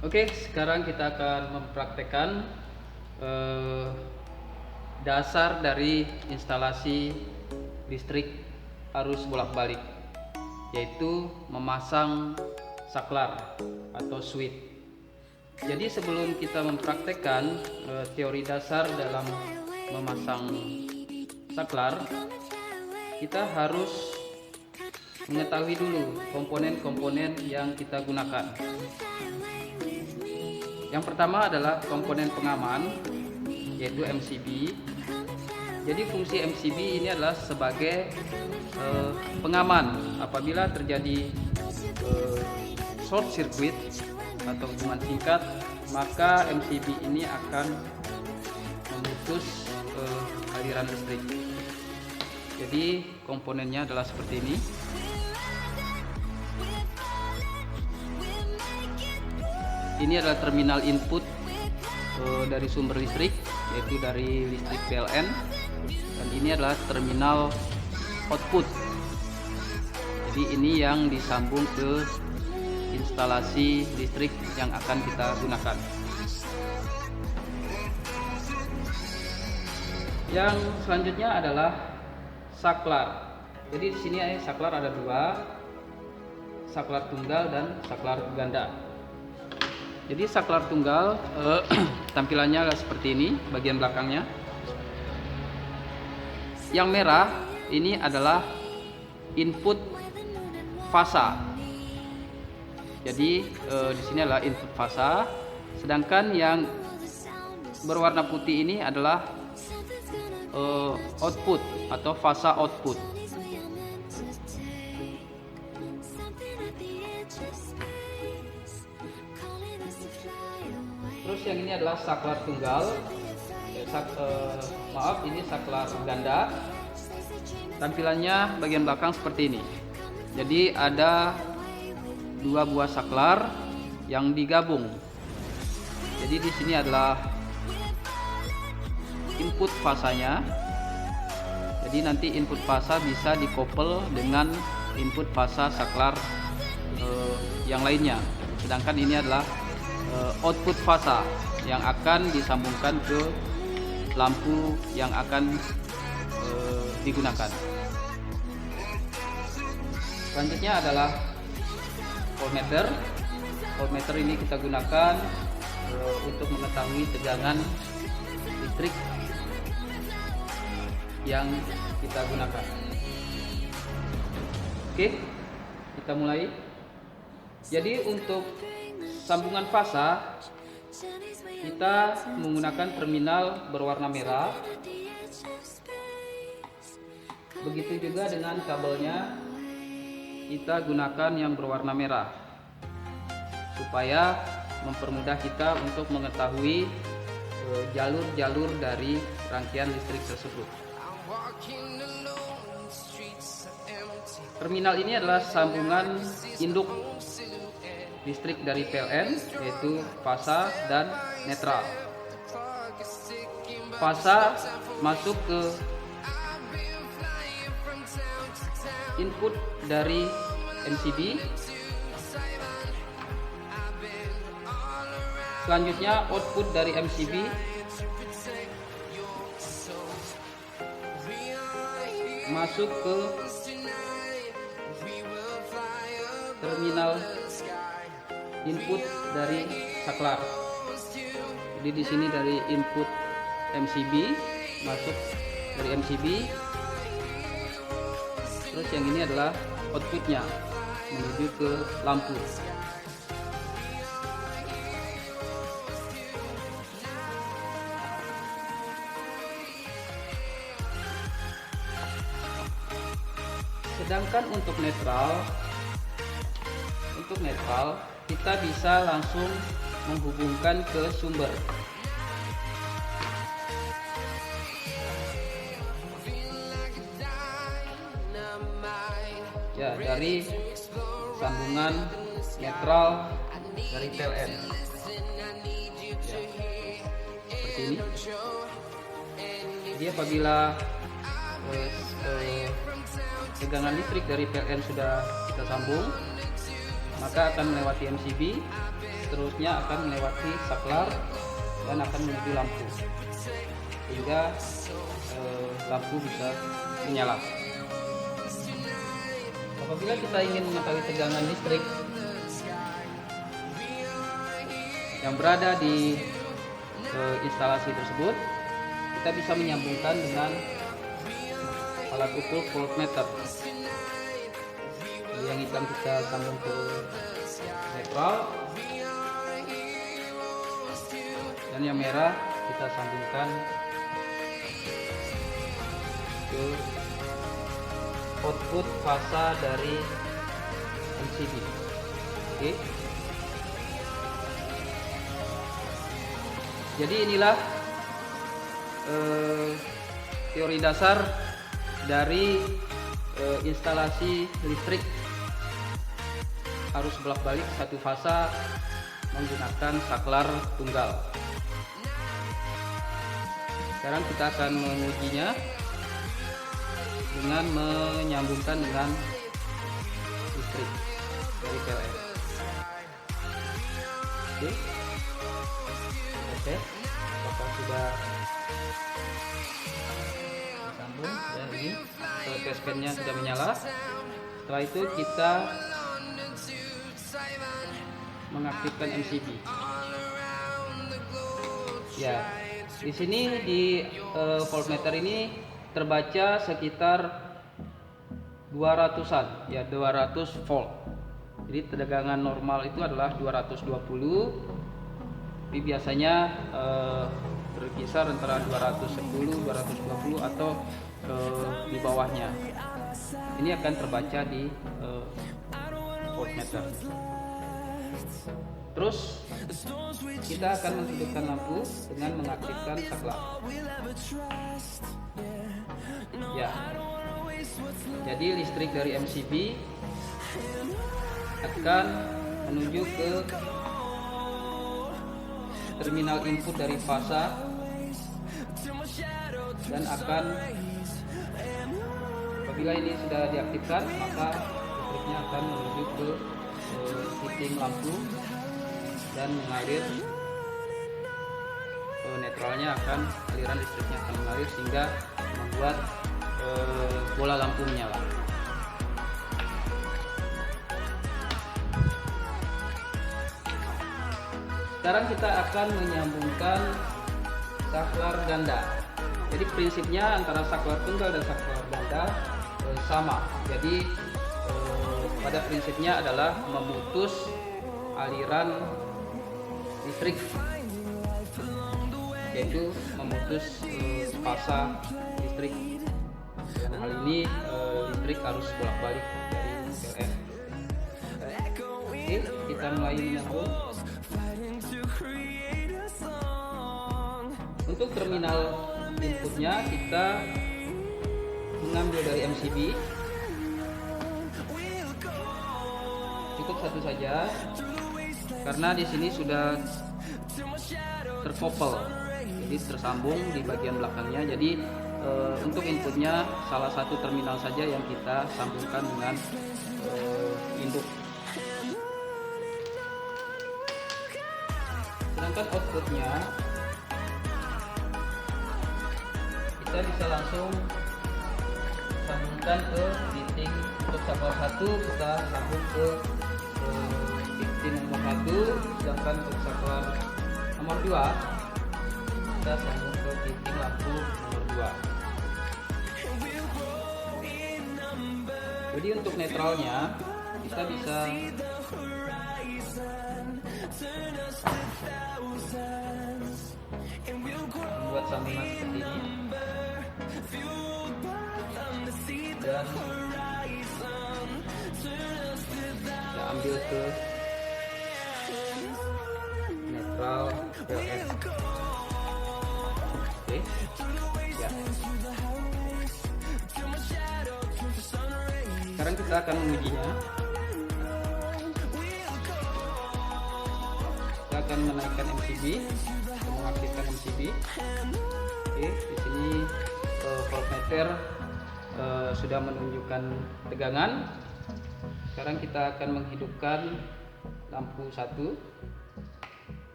Oke, sekarang kita akan mempraktekkan dasar dari instalasi listrik arus bolak-balik, yaitu memasang saklar atau switch. Jadi sebelum kita mempraktekkan teori dasar dalam memasang saklar, kita harus mengetahui dulu komponen-komponen yang kita gunakan. Yang pertama adalah komponen pengaman, yaitu MCB. Jadi fungsi MCB ini adalah sebagai pengaman apabila terjadi short circuit atau hubungan singkat, maka MCB ini akan memutus aliran listrik. Jadi komponennya adalah seperti ini. Ini adalah terminal input dari sumber listrik, yaitu dari listrik PLN, dan ini adalah terminal output. Jadi ini yang disambung ke instalasi listrik yang akan kita gunakan. Yang selanjutnya adalah saklar. Jadi di sini saklar ada dua, saklar tunggal dan saklar ganda. Jadi saklar tunggal tampilannya adalah seperti ini, bagian belakangnya. Yang merah ini adalah input fasa. Jadi di sini adalah input fasa, sedangkan yang berwarna putih ini adalah output atau fasa output. Terus yang ini adalah saklar tunggal, ini saklar ganda. Tampilannya bagian belakang seperti ini. Jadi ada dua buah saklar yang digabung. Jadi di sini adalah input fasanya. Jadi nanti input fasa bisa dikoppel dengan input fasa saklar yang lainnya. Sedangkan ini adalah output fasa yang akan disambungkan ke lampu yang akan digunakan. Selanjutnya adalah voltmeter. Voltmeter ini kita gunakan untuk mengetahui tegangan listrik yang kita gunakan. Oke, kita mulai. Jadi untuk sambungan fasa kita menggunakan terminal berwarna merah. Begitu juga dengan kabelnya, kita gunakan yang berwarna merah supaya mempermudah kita untuk mengetahui jalur-jalur dari rangkaian listrik tersebut. Terminal ini adalah sambungan induk listrik dari PLN, yaitu fasa dan netral. Fasa masuk ke input dari MCB. Selanjutnya output dari MCB masuk ke terminal input dari saklar. Jadi di sini dari input MCB masuk dari MCB. Terus yang ini adalah outputnya menuju ke lampu. Sedangkan untuk netral kita bisa langsung menghubungkan ke sumber. Ya, dari sambungan netral dari PLN. Ya, seperti ini. Jadi apabila tegangan listrik dari PLN sudah kita sambung, maka akan melewati MCB seterusnya akan melewati saklar dan akan menuju lampu, sehingga lampu bisa menyala. Apabila kita ingin mengetahui tegangan listrik yang berada di instalasi tersebut, kita bisa menyambungkan dengan alat ukur voltmeter. Yang hitam kita sambung ke netral, dan yang merah kita sambungkan ke output fasa dari MCB. Oke. Jadi inilah teori dasar dari instalasi listrik arus bolak-balik satu fasa menggunakan saklar tunggal. Sekarang kita akan mengujinya dengan menyambungkan dengan listrik dari PLN. Oke. Oke, apakah sudah disambung? Ya, ini test pen-nya sudah menyala. Setelah itu kita mengaktifkan MCB. Ya, di sini di voltmeter ini terbaca sekitar 200-an, ya 200 volt. Jadi tegangan normal itu adalah 220. Tapi biasanya berkisar antara 210, 220 atau di bawahnya. Ini akan terbaca di voltmeter. Terus kita akan menghidupkan lampu dengan mengaktifkan saklar. Ya. Jadi listrik dari MCB akan menuju ke terminal input dari fasa dan akan, apabila ini sudah diaktifkan, maka listriknya akan menuju ke fitting lampu dan mengalir ke netralnya, aliran listriknya akan mengalir sehingga membuat bola lampu menyala. Sekarang kita akan menyambungkan saklar ganda. Jadi prinsipnya antara saklar tunggal dan saklar ganda sama. Jadi pada prinsipnya adalah memutus aliran listrik, yaitu memutus fasa listrik. Dalam hal ini listrik harus bolak-balik dari PLN. Oke, kita mulai menyambung. Untuk terminal inputnya kita mengambil dari MCB, cukup satu saja karena di sini sudah terkopel, jadi tersambung di bagian belakangnya. Jadi untuk inputnya salah satu terminal saja yang kita sambungkan dengan induk. Sedangkan outputnya kita bisa langsung sambungkan ke fitting. Untuk saklar 1 kita sambung ke fitting nomor 1, sedangkan untuk saklar nomor 2 kita sambung ke fitting lampu nomor 2. Jadi untuk netralnya kita bisa membuat sambungan seperti ini dan kita ambil ke netral PLN. Oke, ya. Sekarang kita akan mengujinya. Kita akan menaikkan MCB, mengaktifkan MCB. Oke, di sini voltmeter sudah menunjukkan tegangan. Sekarang kita akan menghidupkan lampu 1.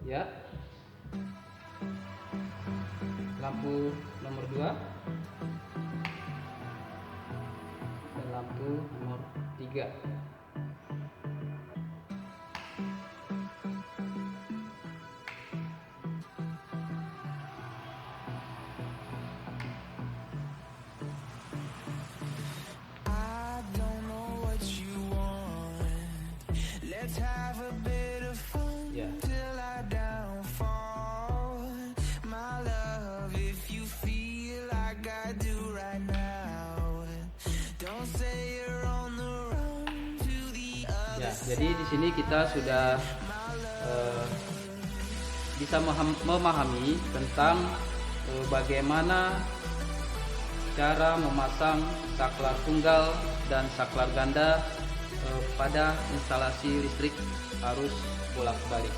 ya. Lampu nomor 2 dan lampu nomor 3. Ya. Ya, jadi di sini kita sudah bisa memahami tentang bagaimana cara memasang saklar tunggal dan saklar ganda pada instalasi listrik arus bolak-balik.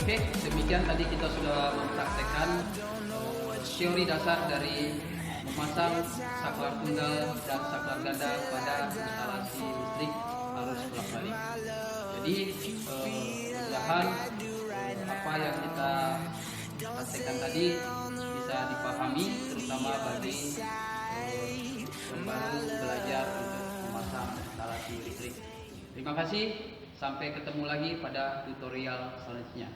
Oke, demikian tadi kita sudah mempraktekkan teori dasar dari memasang saklar tunggal dan saklar ganda pada instalasi listrik arus bolak-balik. Jadi mudah-mudahan apa yang kita praktekkan tadi bisa dipahami, terutama bagi yang baru belajar untuk memasang instalasi listrik. Terima kasih, sampai ketemu lagi pada tutorial selanjutnya.